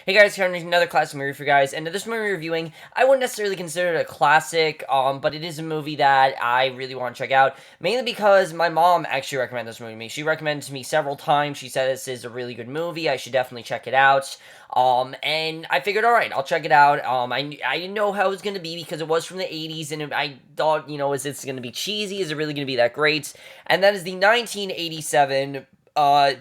Hey guys, here another classic movie for you guys, and this movie we're reviewing, I wouldn't necessarily consider it a classic, but it is a movie that I really want to check out, mainly because my mom actually recommended this movie to me. She recommended it to me several times. She said this is a really good movie. I should definitely check it out. And I figured, all right, I'll check it out. I didn't know how it was gonna be because it was from the '80s, and I thought, is this gonna be cheesy? Is it really gonna be that great? And that is the 1987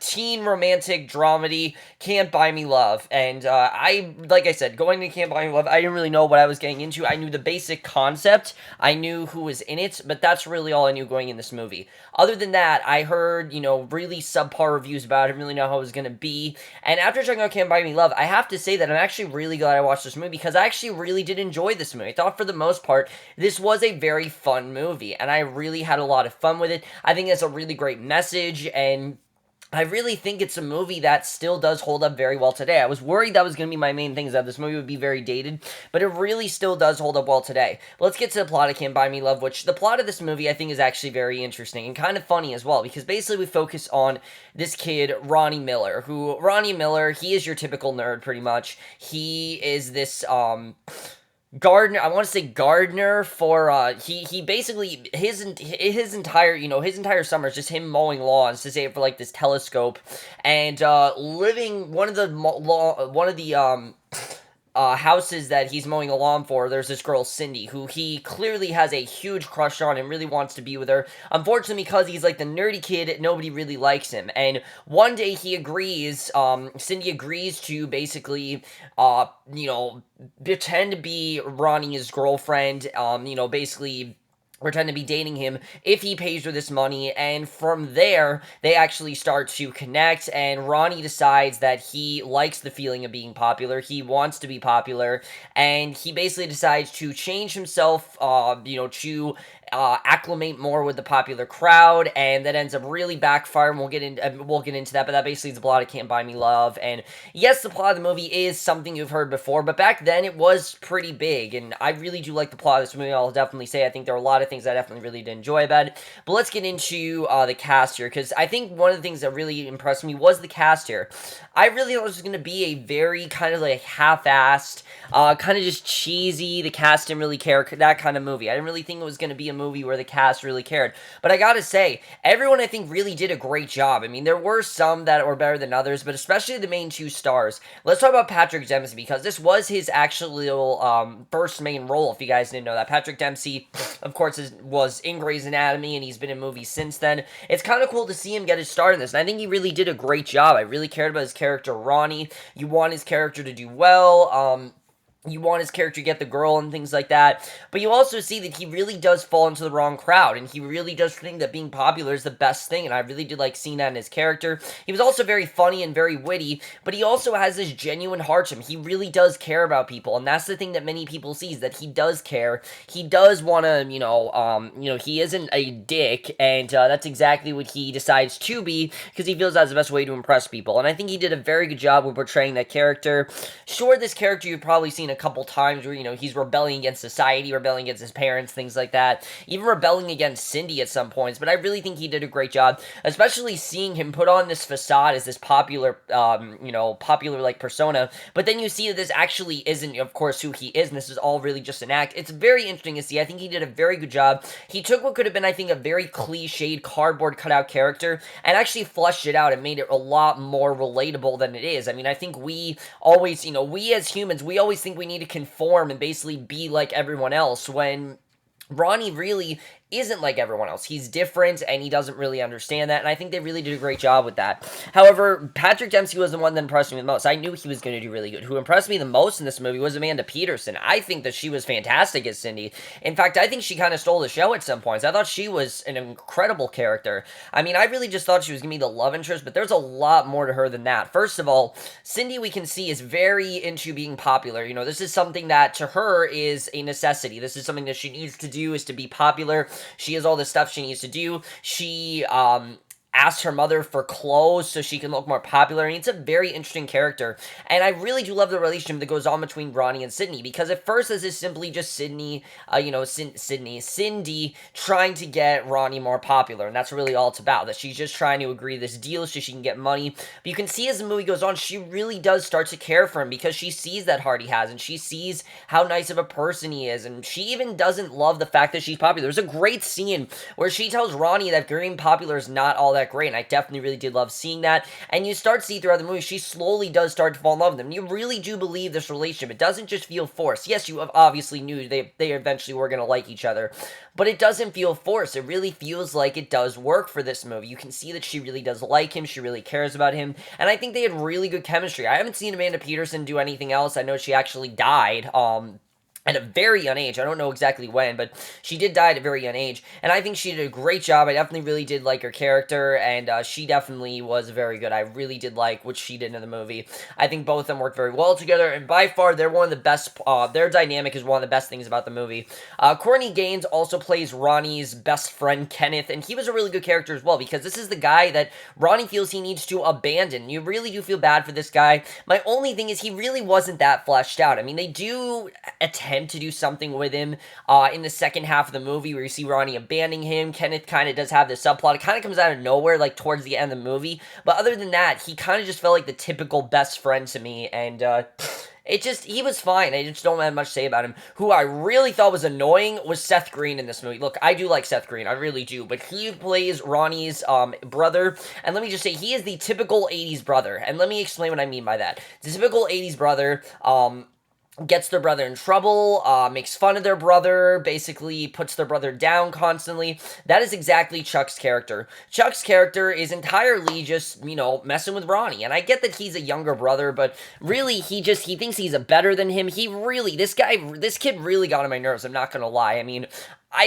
teen romantic dramedy Can't Buy Me Love. And like I said, going to Can't Buy Me Love, I didn't really know what I was getting into. I knew the basic concept, I knew who was in it, but that's really all I knew going in this movie. Other than that, I heard, really subpar reviews about it. I didn't really know how it was going to be. And after checking out Can't Buy Me Love, I have to say that I'm actually really glad I watched this movie because I actually really did enjoy this movie. I thought for the most part, this was a very fun movie, and I really had a lot of fun with it. I think it's a really great message, and I really think it's a movie that still does hold up very well today. I was worried that was going to be my main thing, is that this movie would be very dated, but it really still does hold up well today. But let's get to the plot of Can't Buy Me Love, which the plot of this movie I think is actually very interesting and kind of funny as well, because basically we focus on this kid, Ronnie Miller, he is your typical nerd pretty much. He is this, gardener, I want to say gardener for he basically his entire summer is just him mowing lawns to save for like this telescope, and living one of the houses that he's mowing the lawn for, there's this girl, Cindy, who he clearly has a huge crush on and really wants to be with her. Unfortunately, because he's like the nerdy kid, nobody really likes him. And one day Cindy agrees to basically, pretend to be Ronnie's girlfriend, basically pretend to be dating him if he pays her this money. And from there they actually start to connect, and Ronnie decides that he likes the feeling of being popular. He wants to be popular, and he basically decides to change himself, to acclimate more with the popular crowd, and that ends up really backfiring. We'll get into that, but that basically is the plot of Can't Buy Me Love. And yes, the plot of the movie is something you've heard before, but back then it was pretty big, and I really do like the plot of this movie. I'll definitely say I think there are a lot of things I definitely really did enjoy about it. But let's get into the cast here, because I think one of the things that really impressed me was the cast here. I really thought it was going to be a very kind of like half-assed, kind of just cheesy, the cast didn't really care, that kind of movie. I didn't really think it was going to be a movie where the cast really cared. But I gotta say, everyone I think really did a great job. I mean, there were some that were better than others, but especially the main two stars. Let's talk about Patrick Dempsey, because this was his actual first main role, if you guys didn't know that. Patrick Dempsey, of course, was in Grey's Anatomy, and he's been in movies since then. It's kind of cool to see him get his start in this, and I think he really did a great job. I really cared about his character, Ronnie. You want his character to do well, you want his character to get the girl and things like that, but you also see that he really does fall into the wrong crowd, and he really does think that being popular is the best thing, and I really did like seeing that in his character. He was also very funny and very witty, but he also has this genuine heart to him. He really does care about people, and that's the thing that many people see, is that he does care. He does want to, he isn't a dick, and that's exactly what he decides to be, because he feels that's the best way to impress people, and I think he did a very good job with portraying that character. Sure, this character you've probably seen a couple times where, he's rebelling against society, rebelling against his parents, things like that, even rebelling against Cindy at some points, but I really think he did a great job, especially seeing him put on this facade as this popular, popular, like, persona, but then you see that this actually isn't, of course, who he is, and this is all really just an act. It's very interesting to see. I think he did a very good job. He took what could have been, I think, a very cliched, cardboard cutout character, and actually fleshed it out and made it a lot more relatable than it is. I mean, I think we always, we as humans, we always think we need to conform and basically be like everyone else, when Ronnie really isn't like everyone else. He's different, and he doesn't really understand that, and I think they really did a great job with that. However, Patrick Dempsey was the one that impressed me the most. I knew he was going to do really good. Who impressed me the most in this movie was Amanda Peterson. I think that she was fantastic as Cindy. In fact, I think she kind of stole the show at some points. I thought she was an incredible character. I mean, I really just thought she was going to be the love interest, but there's a lot more to her than that. First of all, Cindy, we can see, is very into being popular. This is something that to her is a necessity. This is something that she needs to do, is to be popular. She has all this stuff she needs to do. She asks her mother for clothes so she can look more popular. And it's a very interesting character. And I really do love the relationship that goes on between Ronnie and Sydney, because at first this is simply just Cindy trying to get Ronnie more popular. And that's really all it's about, that she's just trying to agree to this deal so she can get money. But you can see as the movie goes on, she really does start to care for him, because she sees that heart he has, and she sees how nice of a person he is, and she even doesn't love the fact that she's popular. There's a great scene where she tells Ronnie that being popular is not all that great, and I definitely really did love seeing that. And you start to see throughout the movie, she slowly does start to fall in love with him. You really do believe this relationship. It doesn't just feel forced. Yes, you obviously knew they eventually were going to like each other, but it doesn't feel forced. It really feels like it does work for this movie. You can see that she really does like him. She really cares about him, and I think they had really good chemistry. I haven't seen Amanda Peterson do anything else. I know she actually died at a very young age. I don't know exactly when, but she did die at a very young age, and I think she did a great job. I definitely really did like her character, and she definitely was very good. I really did like what she did in the movie. I think both of them worked very well together, and by far, they're one of the best, their dynamic is one of the best things about the movie. Courtney Gaines also plays Ronnie's best friend, Kenneth, and he was a really good character as well, because this is the guy that Ronnie feels he needs to abandon. You really do feel bad for this guy. My only thing is he really wasn't that fleshed out. I mean, they do attempt to do something with him in the second half of the movie, where you see Ronnie abandoning him. Kenneth kind of does have this subplot. It kind of comes out of nowhere, like towards the end of the movie, but other than that, he kind of just felt like the typical best friend to me, and he was fine. I just don't have much to say about him. Who I really thought was annoying was Seth Green in this movie. Look, I do like Seth Green, I really do, but he plays Ronnie's brother, and let me just say, he is the typical 80s brother, and let me explain what I mean by that. The typical 80s brother, gets their brother in trouble, makes fun of their brother, basically puts their brother down constantly. That is exactly Chuck's character. Chuck's character is entirely just, messing with Ronnie. And I get that he's a younger brother, but really, he thinks he's a better than him. This kid really got on my nerves, I'm not gonna lie. I mean,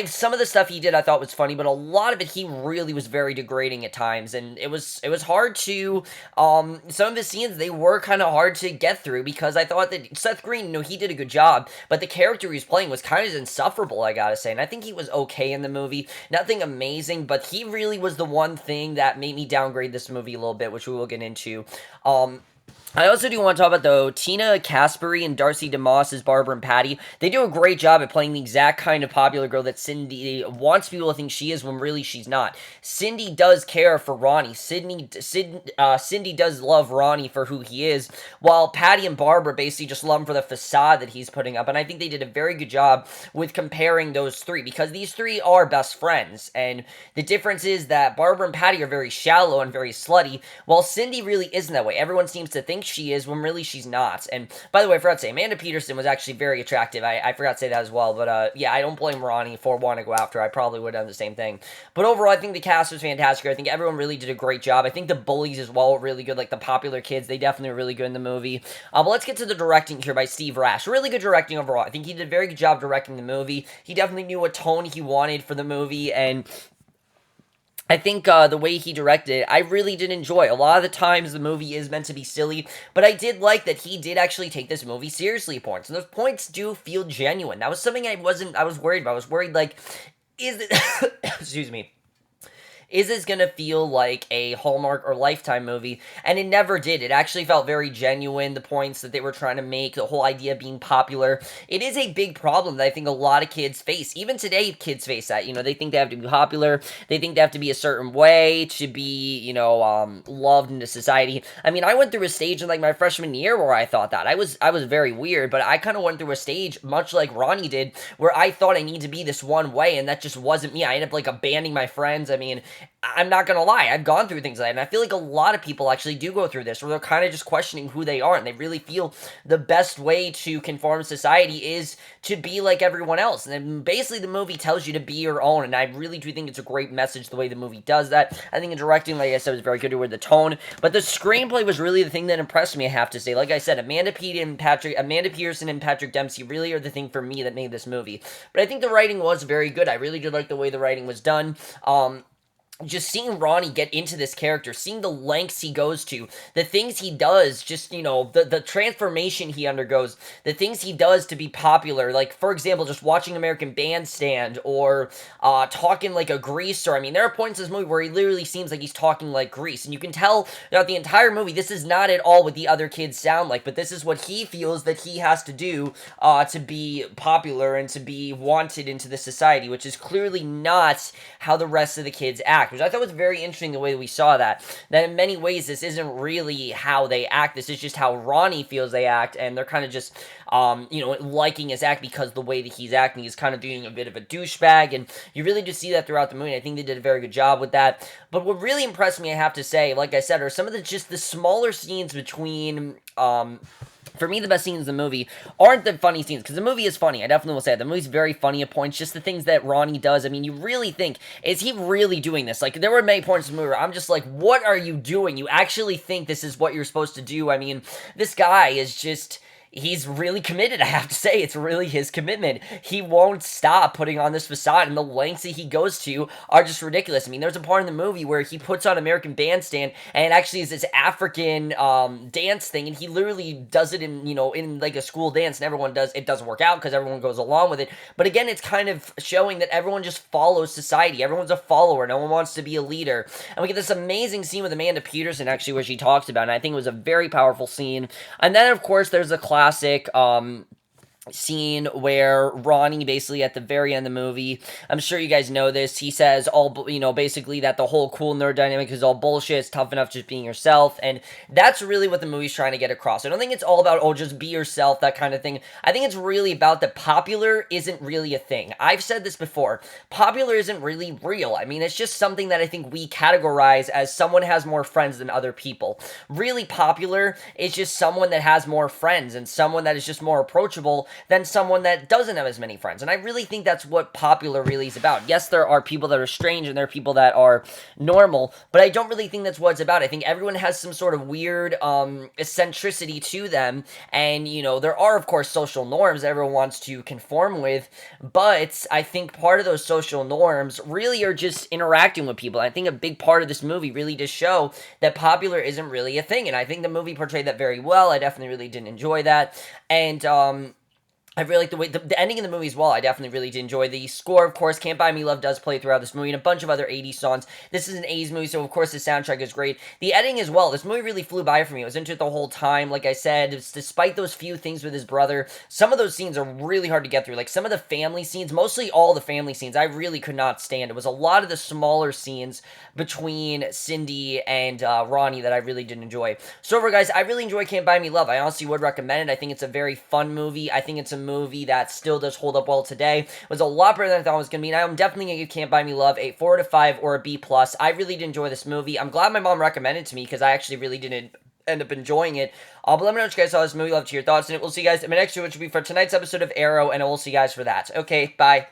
some of the stuff he did I thought was funny, but a lot of it he really was very degrading at times, and it was hard to, some of his scenes, they were kind of hard to get through, because I thought that Seth Green, he did a good job, but the character he was playing was kind of insufferable, I gotta say, and I think he was okay in the movie. Nothing amazing, but he really was the one thing that made me downgrade this movie a little bit, which we will get into. I also do want to talk about, though, Tina Caspary and Darcy DeMoss as Barbara and Patty. They do a great job at playing the exact kind of popular girl that Cindy wants people to think she is, when really she's not. Cindy does care for Ronnie. Cindy does love Ronnie for who he is, while Patty and Barbara basically just love him for the facade that he's putting up. And I think they did a very good job with comparing those three, because these three are best friends. And the difference is that Barbara and Patty are very shallow and very slutty, while Cindy really isn't that way. Everyone seems to think she is, when really she's not. And by the way, I forgot to say, Amanda Peterson was actually very attractive. I forgot to say that as well. But yeah, I don't blame Ronnie for wanting to go after her. I probably would have done the same thing. But overall, I think the cast was fantastic. I think everyone really did a great job. I think the bullies as well were really good. Like the popular kids, they definitely were really good in the movie. But let's get to the directing here by Steve Rash. Really good directing overall. I think he did a very good job directing the movie. He definitely knew what tone he wanted for the movie, and I think the way he directed it, I really did enjoy. A lot of the times the movie is meant to be silly, but I did like that he did actually take this movie seriously at points. And those points do feel genuine. That was something I was worried about. I was worried, like, is it, excuse me. Is this going to feel like a Hallmark or Lifetime movie? And it never did. It actually felt very genuine, the points that they were trying to make, the whole idea of being popular. It is a big problem that I think a lot of kids face. Even today, kids face that. They think they have to be popular. They think they have to be a certain way to be, loved into society. I mean, I went through a stage in, like, my freshman year where I thought that. I was very weird, but I kind of went through a stage, much like Ronnie did, where I thought I need to be this one way, and that just wasn't me. I ended up, like, abandoning my friends. I mean, I'm not gonna lie, I've gone through things like that, and I feel like a lot of people actually do go through this, where they're kind of just questioning who they are, and they really feel the best way to conform to society is to be like everyone else, and then basically the movie tells you to be your own, and I really do think it's a great message the way the movie does that. I think the directing, like I said, was very good with the tone, but the screenplay was really the thing that impressed me, I have to say. Like I said, Amanda Peterson and Patrick Dempsey really are the thing for me that made this movie, but I think the writing was very good. I really did like the way the writing was done. just seeing Ronnie get into this character, seeing the lengths he goes to, the things he does, just, the transformation he undergoes, the things he does to be popular. Like, for example, just watching American Bandstand or talking like a greaser. I mean, there are points in this movie where he literally seems like he's talking like Grease. And you can tell throughout the entire movie, this is not at all what the other kids sound like, but this is what he feels that he has to do to be popular and to be wanted into the society, which is clearly not how the rest of the kids act, which I thought was very interesting the way we saw that. That in many ways, this isn't really how they act. This is just how Ronnie feels they act, and they're kind of just, liking his act because the way that he's acting is kind of being a bit of a douchebag, and you really just see that throughout the movie. I think they did a very good job with that. But what really impressed me, I have to say, like I said, are some of the smaller scenes between, for me, the best scenes in the movie aren't the funny scenes, because the movie is funny. I definitely will say it. The movie's very funny at points, just the things that Ronnie does. I mean, you really think, is he really doing this? Like, there were many points in the movie where I'm just like, what are you doing? You actually think this is what you're supposed to do? I mean, this guy is just... he's really committed, I have to say. It's really his commitment. He won't stop putting on this facade, and the lengths that he goes to are just ridiculous. I mean, there's a part in the movie where he puts on American Bandstand, and it actually is this African dance thing, and he literally does it in like a school dance, and everyone does. It doesn't work out because everyone goes along with it. But again, it's kind of showing that everyone just follows society. Everyone's a follower. No one wants to be a leader. And we get this amazing scene with Amanda Peterson, actually, where she talks about it, and I think it was a very powerful scene. And then, of course, there's a classic scene where Ronnie, basically at the very end of the movie, I'm sure you guys know this, he says basically that the whole cool nerd dynamic is all bullshit, it's tough enough just being yourself, and that's really what the movie's trying to get across. I don't think it's all about, just be yourself, that kind of thing. I think it's really about that popular isn't really a thing. I've said this before, popular isn't really real. I mean, it's just something that I think we categorize as someone has more friends than other people. Really popular is just someone that has more friends, and someone that is just more approachable than someone that doesn't have as many friends. And I really think that's what popular really is about. Yes, there are people that are strange and there are people that are normal, but I don't really think that's what it's about. I think everyone has some sort of weird eccentricity to them, and there are, of course, social norms that everyone wants to conform with, but I think part of those social norms really are just interacting with people. I think a big part of this movie really does show that popular isn't really a thing, and I think the movie portrayed that very well. I definitely really didn't enjoy that, and I really like the way, the ending of the movie as well. I definitely really did enjoy the score, of course. Can't Buy Me Love does play throughout this movie, and a bunch of other 80s songs. This is an 80s movie, so of course the soundtrack is great. The editing as well. This movie really flew by for me. I was into it the whole time. Like I said, despite those few things with his brother, some of those scenes are really hard to get through. Like some of the family scenes, mostly all the family scenes, I really could not stand. It was a lot of the smaller scenes between Cindy and Ronnie that I really didn't enjoy. So overall, guys, I really enjoy Can't Buy Me Love. I honestly would recommend it. I think it's a very fun movie. I think it's a movie that still does hold up well today. It was a lot better than I thought it was going to be, and I'm definitely going to give Can't Buy Me Love a 4 out of 5 or a B+. I really did enjoy this movie. I'm glad my mom recommended it to me, because I actually really didn't end up enjoying it. But let me know what you guys saw this movie. Love to hear your thoughts, and we'll see you guys in my next video, which will be for tonight's episode of Arrow, and I will see you guys for that. Okay, bye.